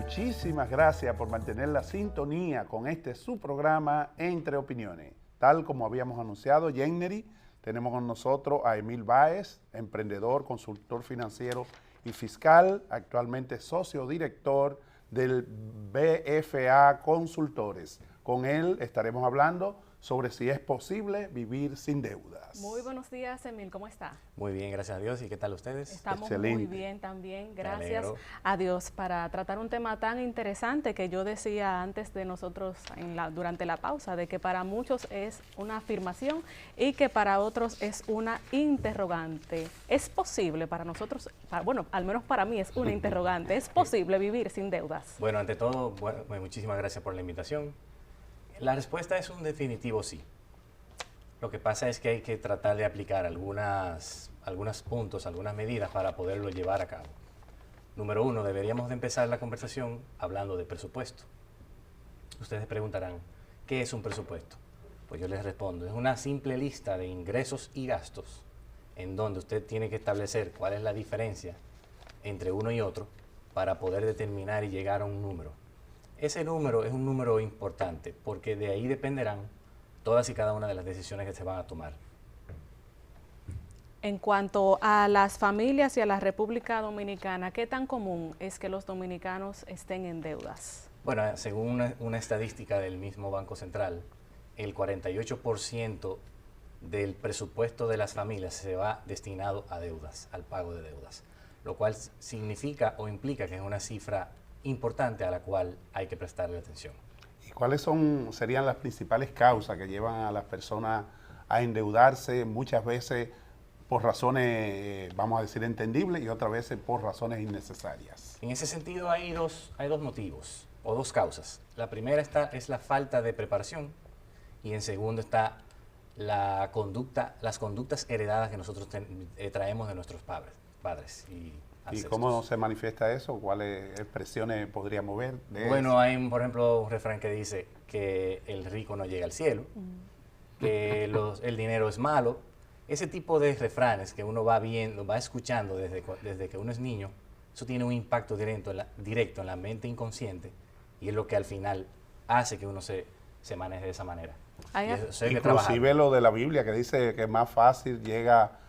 Muchísimas gracias por mantener la sintonía con este su programa Entre Opiniones. Tal como habíamos anunciado, Jennery, tenemos con nosotros a Emil Báez, emprendedor, consultor financiero y fiscal, actualmente socio director del BFA Consultores. Con él estaremos hablando sobre si es posible vivir sin deudas. Muy buenos días, Emil, ¿cómo está? Muy bien, gracias a Dios. ¿Y qué tal ustedes? Estamos Excelente. muy bien también, gracias a Dios, para tratar un tema tan interesante que yo decía antes de nosotros durante la pausa, de que para muchos es una afirmación y que para otros es una interrogante. ¿Es posible para nosotros, bueno, al menos para mí es una interrogante, ¿es posible vivir sin deudas? Bueno, ante todo, muchísimas gracias por la invitación. La respuesta es un definitivo sí. Lo que pasa es que hay que tratar de aplicar algunos puntos, algunas medidas para poderlo llevar a cabo. Número uno, deberíamos de empezar la conversación hablando de presupuesto. Ustedes preguntarán, ¿qué es un presupuesto? Pues yo les respondo, es una simple lista de ingresos y gastos en donde usted tiene que establecer cuál es la diferencia entre uno y otro para poder determinar y llegar a un número. Ese número es un número importante porque de ahí dependerán todas y cada una de las decisiones que se van a tomar. En cuanto a las familias y a la República Dominicana, ¿qué tan común es que los dominicanos estén en deudas? Bueno, según una estadística del mismo Banco Central, el 48% del presupuesto de las familias se va destinado a deudas, al pago de deudas, lo cual significa o implica que es una cifra importante a la cual hay que prestarle atención. ¿Y cuáles serían las principales causas que llevan a las personas a endeudarse muchas veces por razones, vamos a decir, entendibles y otras veces por razones innecesarias? En ese sentido hay dos motivos o dos causas. La primera es la falta de preparación y en segundo está las conductas heredadas que nosotros traemos de nuestros padres y ¿Y cómo se manifiesta eso? ¿Cuáles expresiones podríamos ver de Bueno, eso? hay, por ejemplo, un refrán que dice que el rico no llega al cielo, que el dinero es malo. Ese tipo de refranes que uno va viendo, va escuchando desde que uno es niño, eso tiene un impacto directo en la mente inconsciente y es lo que al final hace que uno se maneje de esa manera. Inclusive lo de la Biblia que dice que más fácil llega...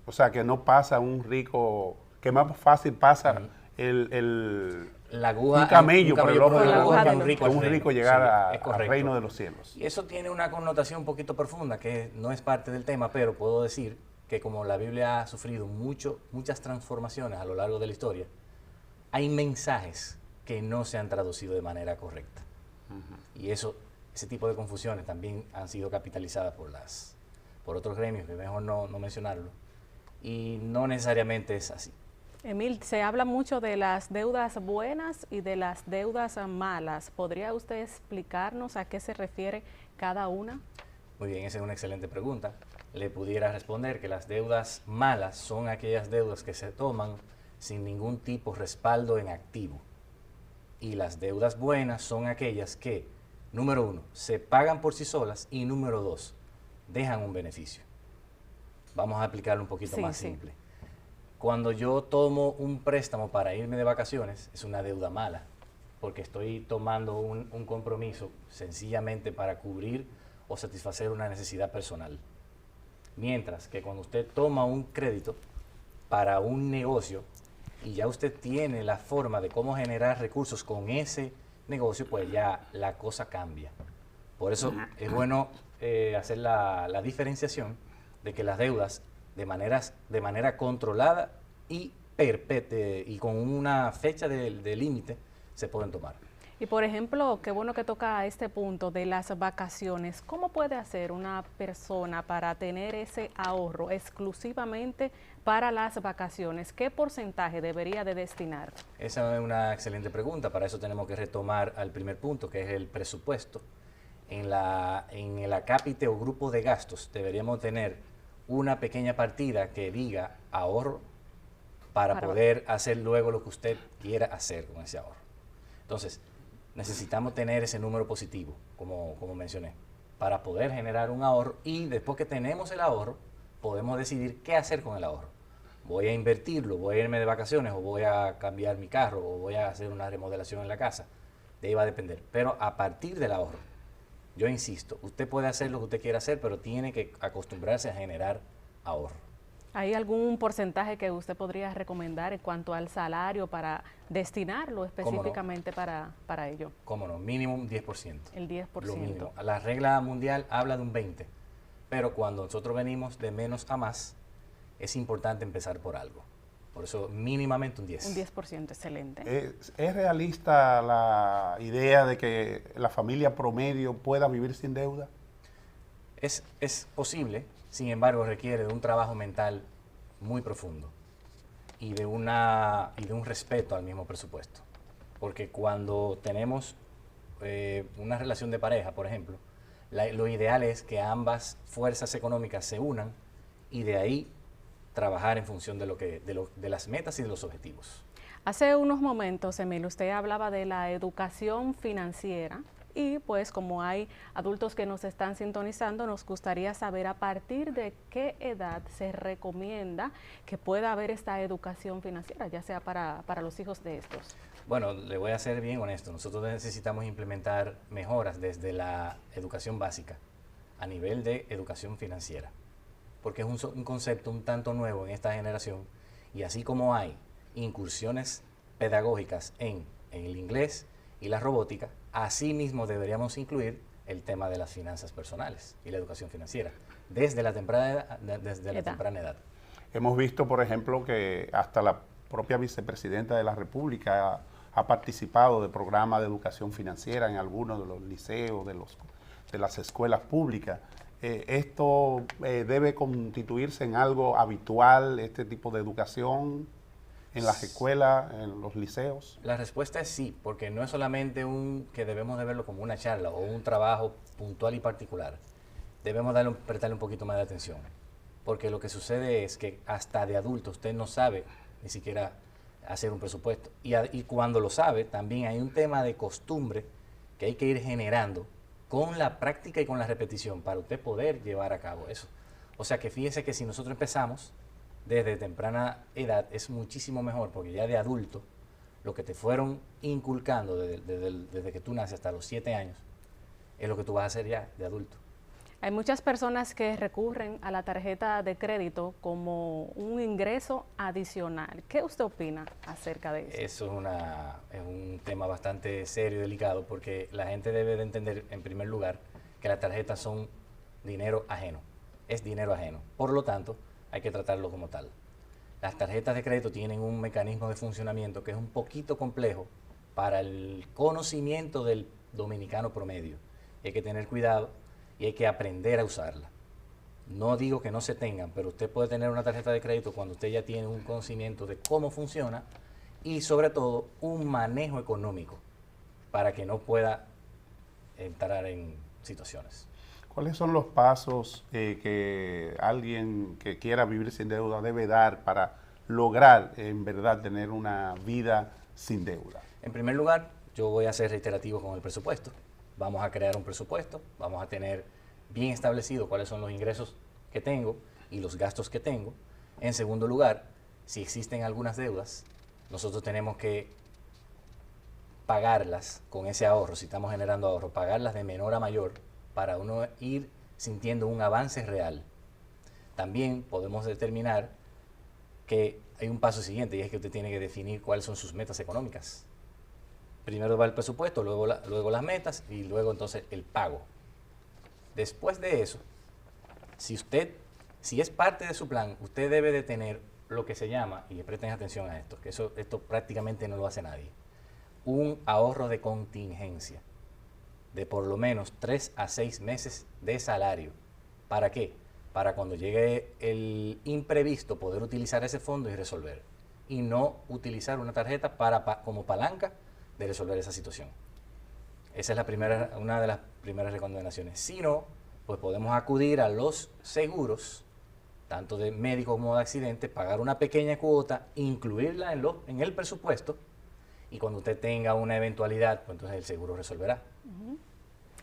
o sea, que no pasa un rico, que más fácil pasa un camello por el ojo de la aguja que un rico llegar al reino de los cielos. Y eso tiene una connotación un poquito profunda, que no es parte del tema, pero puedo decir que como la Biblia ha sufrido muchas transformaciones a lo largo de la historia, hay mensajes que no se han traducido de manera correcta. Y ese tipo de confusiones también han sido capitalizadas por otros gremios, que mejor no mencionarlo. Y no necesariamente es así. Emil, se habla mucho de las deudas buenas y de las deudas malas. ¿Podría usted explicarnos a qué se refiere cada una? Muy bien, esa es una excelente pregunta. Le pudiera responder que las deudas malas son aquellas deudas que se toman sin ningún tipo de respaldo en activo. Y las deudas buenas son aquellas que, número uno, se pagan por sí solas y número dos, dejan un beneficio. Vamos a aplicarlo un poquito más simple. Cuando yo tomo un préstamo para irme de vacaciones, es una deuda mala, porque estoy tomando un compromiso sencillamente para cubrir o satisfacer una necesidad personal. Mientras que cuando usted toma un crédito para un negocio y ya usted tiene la forma de cómo generar recursos con ese negocio, pues ya la cosa cambia. Por eso es bueno hacer la diferenciación de que las deudas de manera controlada y y con una fecha de límite se pueden tomar. Y por ejemplo, qué bueno que toca este punto de las vacaciones. ¿Cómo puede hacer una persona para tener ese ahorro exclusivamente para las vacaciones? ¿Qué porcentaje debería de destinar? Esa es una excelente pregunta. Para eso tenemos que retomar al primer punto, que es el presupuesto. En el acápite o grupo de gastos deberíamos tener una pequeña partida que diga ahorro para poder hacer luego lo que usted quiera hacer con ese ahorro. Entonces, necesitamos tener ese número positivo, como mencioné, para poder generar un ahorro y después que tenemos el ahorro, podemos decidir qué hacer con el ahorro. voy a invertirlo, voy a irme de vacaciones o voy a cambiar mi carro o voy a hacer una remodelación en la casa. De ahí va a depender. Pero a partir del ahorro, yo insisto, usted puede hacer lo que usted quiera hacer, pero tiene que acostumbrarse a generar ahorro. ¿Hay algún porcentaje que usted podría recomendar en cuanto al salario para destinarlo específicamente para ello? ¿Cómo no? Mínimo un 10%. El 10%. Lo mínimo. La regla mundial habla de un 20%, pero cuando nosotros venimos de menos a más, es importante empezar por algo. Por eso mínimamente un 10%. Un 10%, excelente. ¿Es realista la idea de que la familia promedio pueda vivir sin deuda? Es posible, sin embargo requiere de un trabajo mental muy profundo y de un respeto al mismo presupuesto. Porque cuando tenemos una relación de pareja, por ejemplo, lo ideal es que ambas fuerzas económicas se unan y de ahí trabajar en función de las metas y de los objetivos. Hace unos momentos, Emilio, usted hablaba de la educación financiera y pues como hay adultos que nos están sintonizando, nos gustaría saber a partir de qué edad se recomienda que pueda haber esta educación financiera, ya sea para los hijos de estos. Bueno, le voy a ser bien honesto, nosotros necesitamos implementar mejoras desde la educación básica a nivel de educación financiera, porque es un concepto un tanto nuevo en esta generación y así como hay incursiones pedagógicas en el inglés y la robótica, así mismo deberíamos incluir el tema de las finanzas personales y la educación financiera desde la temprana edad. Hemos visto, por ejemplo, que hasta la propia vicepresidenta de la República ha participado de programas de educación financiera en algunos de los liceos, de las escuelas públicas. ¿Esto debe constituirse en algo habitual, este tipo de educación en las escuelas, en los liceos? La respuesta es sí, porque no es solamente que debemos de verlo como una charla o un trabajo puntual y particular. Debemos prestarle un poquito más de atención, porque lo que sucede es que hasta de adulto usted no sabe ni siquiera hacer un presupuesto. Y cuando lo sabe, también hay un tema de costumbre que hay que ir generando con la práctica y con la repetición para usted poder llevar a cabo eso. O sea que fíjese que si nosotros empezamos desde temprana edad es muchísimo mejor, porque ya de adulto, lo que te fueron inculcando desde que tú naces hasta los 7 años, es lo que tú vas a hacer ya de adulto. Hay muchas personas que recurren a la tarjeta de crédito como un ingreso adicional. ¿Qué usted opina acerca de eso? Eso es un tema bastante serio y delicado, porque la gente debe de entender, en primer lugar, que las tarjetas son dinero ajeno. Es dinero ajeno. Por lo tanto, hay que tratarlo como tal. Las tarjetas de crédito tienen un mecanismo de funcionamiento que es un poquito complejo para el conocimiento del dominicano promedio. Hay que tener cuidado y hay que aprender a usarla. No digo que no se tengan, pero usted puede tener una tarjeta de crédito cuando usted ya tiene un conocimiento de cómo funciona y sobre todo un manejo económico para que no pueda entrar en situaciones. ¿Cuáles son los pasos que alguien que quiera vivir sin deuda debe dar para lograr en verdad tener una vida sin deuda? En primer lugar, yo voy a ser reiterativo con el presupuesto. Vamos a crear un presupuesto, vamos a tener bien establecido cuáles son los ingresos que tengo y los gastos que tengo. En segundo lugar, si existen algunas deudas, nosotros tenemos que pagarlas con ese ahorro, si estamos generando ahorro, pagarlas de menor a mayor para uno ir sintiendo un avance real. También podemos determinar que hay un paso siguiente y es que usted tiene que definir cuáles son sus metas económicas. Primero va el presupuesto, luego las metas y luego entonces el pago. Después de eso, si es parte de su plan, usted debe de tener lo que se llama, y presten atención a esto, que esto prácticamente no lo hace nadie, un ahorro de contingencia de por lo menos 3 a 6 meses de salario. ¿Para qué? Para cuando llegue el imprevisto poder utilizar ese fondo y resolver. Y no utilizar una tarjeta como palanca de resolver esa situación. Esa es una de las primeras recomendaciones. Si no, pues podemos acudir a los seguros, tanto de médico como de accidente, pagar una pequeña cuota, incluirla en el presupuesto, y cuando usted tenga una eventualidad, pues entonces el seguro resolverá.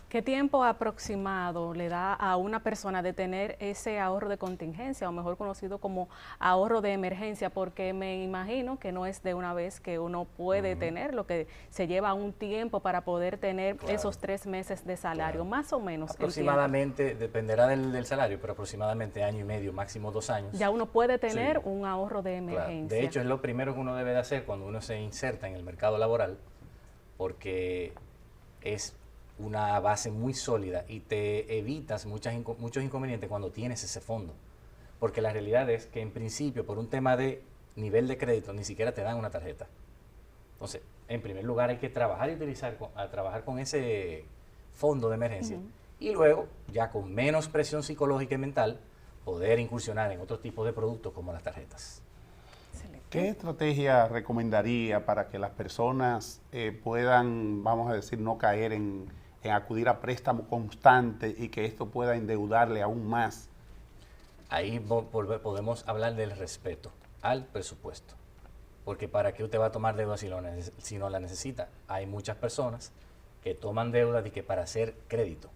¿Qué tiempo aproximado le da a una persona de tener ese ahorro de contingencia, o mejor conocido como ahorro de emergencia? Porque me imagino que no es de una vez que uno puede tener, lo que se lleva un tiempo para poder tener esos 3 meses de salario, más o menos. Aproximadamente, dependerá del salario, pero aproximadamente año y medio, máximo 2 años. Ya uno puede tener un ahorro de emergencia. De hecho, es lo primero que uno debe de hacer cuando uno se inserta en el mercado laboral, porque es una base muy sólida y te evitas muchos inconvenientes cuando tienes ese fondo. Porque la realidad es que en principio, por un tema de nivel de crédito, ni siquiera te dan una tarjeta. Entonces, en primer lugar hay que trabajar y trabajar con ese fondo de emergencia. Y luego, ya con menos presión psicológica y mental, poder incursionar en otro tipo de productos como las tarjetas. ¿Qué estrategia recomendaría para que las personas puedan, vamos a decir, no caer en acudir a préstamo constante y que esto pueda endeudarle aún más? Ahí podemos hablar del respeto al presupuesto. Porque ¿para qué usted va a tomar deuda si no la necesita? Hay muchas personas que toman deuda y que para hacer crédito.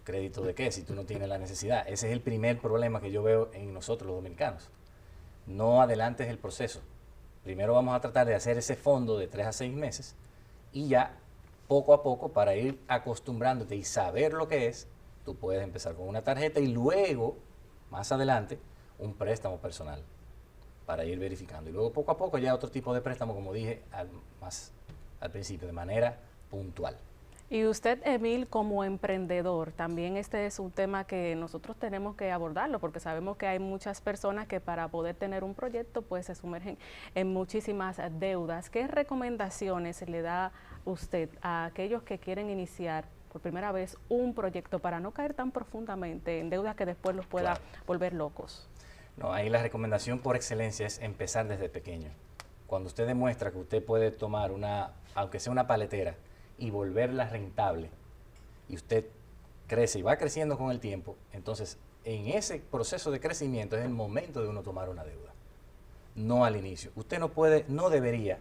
¿Crédito de qué? Si tú no tienes la necesidad. Ese es el primer problema que yo veo en nosotros los dominicanos. No adelantes el proceso. Primero vamos a tratar de hacer ese fondo de 3 a 6 meses y ya poco a poco, para ir acostumbrándote y saber lo que es, tú puedes empezar con una tarjeta y luego, más adelante, un préstamo personal para ir verificando. Y luego poco a poco ya otro tipo de préstamo, como dije más al principio, de manera puntual. Y usted, Emil, como emprendedor, también este es un tema que nosotros tenemos que abordarlo, porque sabemos que hay muchas personas que para poder tener un proyecto pues se sumergen en muchísimas deudas. ¿Qué recomendaciones le da usted a aquellos que quieren iniciar por primera vez un proyecto para no caer tan profundamente en deudas que después los pueda volver locos? No, ahí la recomendación por excelencia es empezar desde pequeño. Cuando usted demuestra que usted puede tomar aunque sea una paletera, y volverla rentable, y usted crece y va creciendo con el tiempo, entonces en ese proceso de crecimiento es el momento de uno tomar una deuda, no al inicio. Usted no debería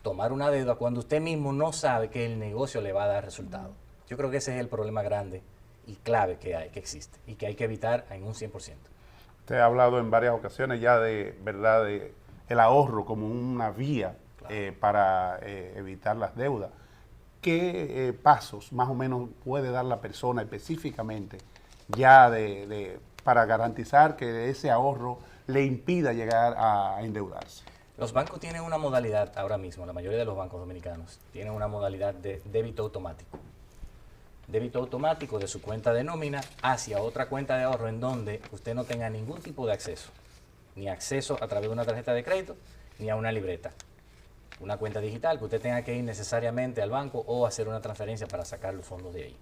tomar una deuda cuando usted mismo no sabe que el negocio le va a dar resultado. Yo creo que ese es el problema grande y clave que existe y que hay que evitar en un 100%. Usted ha hablado en varias ocasiones ya de el ahorro como una vía para evitar las deudas. ¿Qué pasos más o menos puede dar la persona específicamente ya para garantizar que ese ahorro le impida llegar a endeudarse? Los bancos tienen una modalidad ahora mismo, la mayoría de los bancos dominicanos tienen una modalidad de débito automático. Débito automático de su cuenta de nómina hacia otra cuenta de ahorro en donde usted no tenga ningún tipo de acceso, ni acceso a través de una tarjeta de crédito, ni a una libreta. Una cuenta digital que usted tenga que ir necesariamente al banco o hacer una transferencia para sacar los fondos de ahí.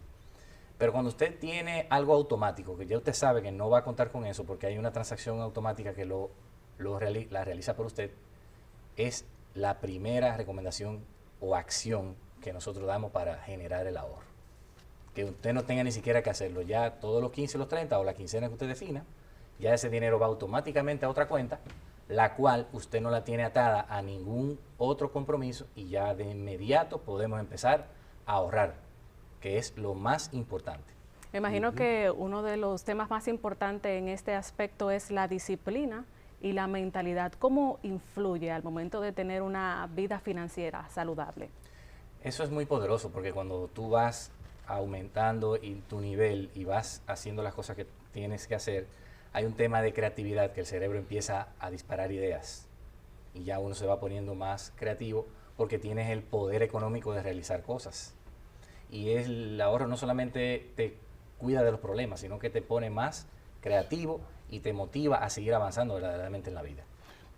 Pero cuando usted tiene algo automático, que ya usted sabe que no va a contar con eso porque hay una transacción automática que la realiza por usted, es la primera recomendación o acción que nosotros damos para generar el ahorro. Que usted no tenga ni siquiera que hacerlo, ya todos los 15 o los 30 o la quincena que usted defina, ya ese dinero va automáticamente a otra cuenta, la cual usted no la tiene atada a ningún otro compromiso y ya de inmediato podemos empezar a ahorrar, que es lo más importante. Me imagino que uno de los temas más importantes en este aspecto es la disciplina y la mentalidad. ¿Cómo influye al momento de tener una vida financiera saludable? Eso es muy poderoso porque cuando tú vas aumentando tu nivel y vas haciendo las cosas que tienes que hacer, hay un tema de creatividad que el cerebro empieza a disparar ideas y ya uno se va poniendo más creativo porque tienes el poder económico de realizar cosas. Y el ahorro no solamente te cuida de los problemas, sino que te pone más creativo y te motiva a seguir avanzando verdaderamente en la vida.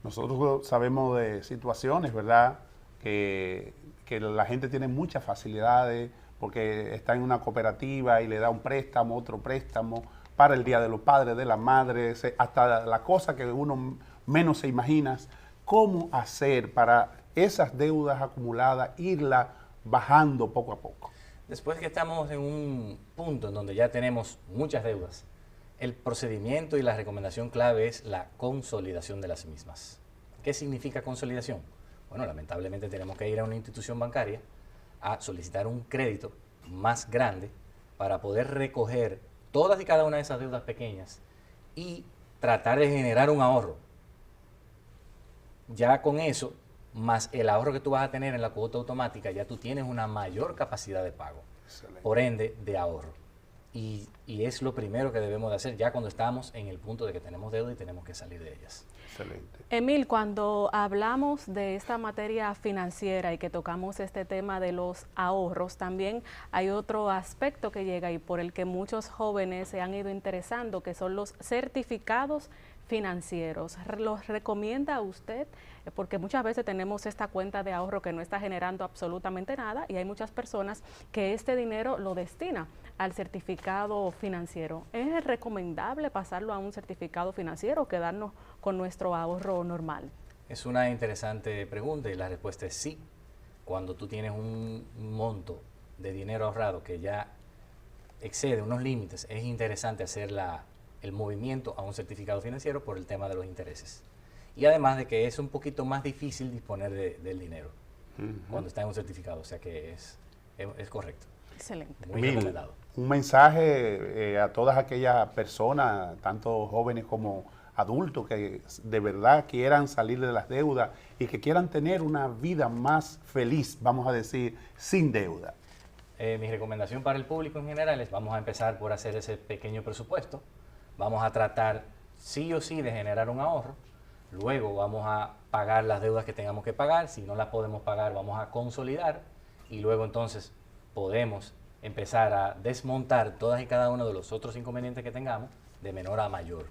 Nosotros sabemos de situaciones, ¿verdad?, que la gente tiene muchas facilidades porque está en una cooperativa y le da un préstamo, otro préstamo, para el Día de los Padres, de las Madres, hasta la cosa que uno menos se imagina. ¿Cómo hacer para esas deudas acumuladas irla bajando poco a poco? Después que estamos en un punto en donde ya tenemos muchas deudas, el procedimiento y la recomendación clave es la consolidación de las mismas. ¿Qué significa consolidación? Bueno, lamentablemente tenemos que ir a una institución bancaria a solicitar un crédito más grande para poder recoger todas y cada una de esas deudas pequeñas y tratar de generar un ahorro. Ya con eso, más el ahorro que tú vas a tener en la cuota automática, ya tú tienes una mayor capacidad de pago, por ende, de ahorro. Y es lo primero que debemos de hacer ya cuando estamos en el punto de que tenemos deuda y tenemos que salir de ellas. Excelente. Emil, cuando hablamos de esta materia financiera y que tocamos este tema de los ahorros, también hay otro aspecto que llega y por el que muchos jóvenes se han ido interesando, que son los certificados financieros. ¿Los recomienda usted? Porque muchas veces tenemos esta cuenta de ahorro que no está generando absolutamente nada y hay muchas personas que este dinero lo destina al certificado financiero. ¿Es recomendable pasarlo a un certificado financiero o quedarnos con nuestro ahorro normal? Es una interesante pregunta y la respuesta es sí. Cuando tú tienes un monto de dinero ahorrado que ya excede unos límites, es interesante hacer el movimiento a un certificado financiero por el tema de los intereses. Y además de que es un poquito más difícil disponer del dinero cuando está en un certificado, o sea que es correcto. Excelente. Muy recomendado. Un mensaje a todas aquellas personas, tanto jóvenes como adultos, que de verdad quieran salir de las deudas y que quieran tener una vida más feliz, vamos a decir, sin deuda. Mi recomendación para el público en general es vamos a empezar por hacer ese pequeño presupuesto, vamos a tratar sí o sí de generar un ahorro, luego vamos a pagar las deudas que tengamos que pagar, si no las podemos pagar vamos a consolidar y luego entonces podemos empezar a desmontar todas y cada uno de los otros inconvenientes que tengamos de menor a mayor.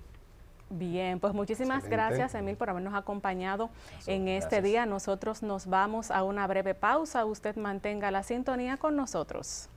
Bien, pues muchísimas gracias, Emil, por habernos acompañado en este día. Nosotros nos vamos a una breve pausa. Usted mantenga la sintonía con nosotros.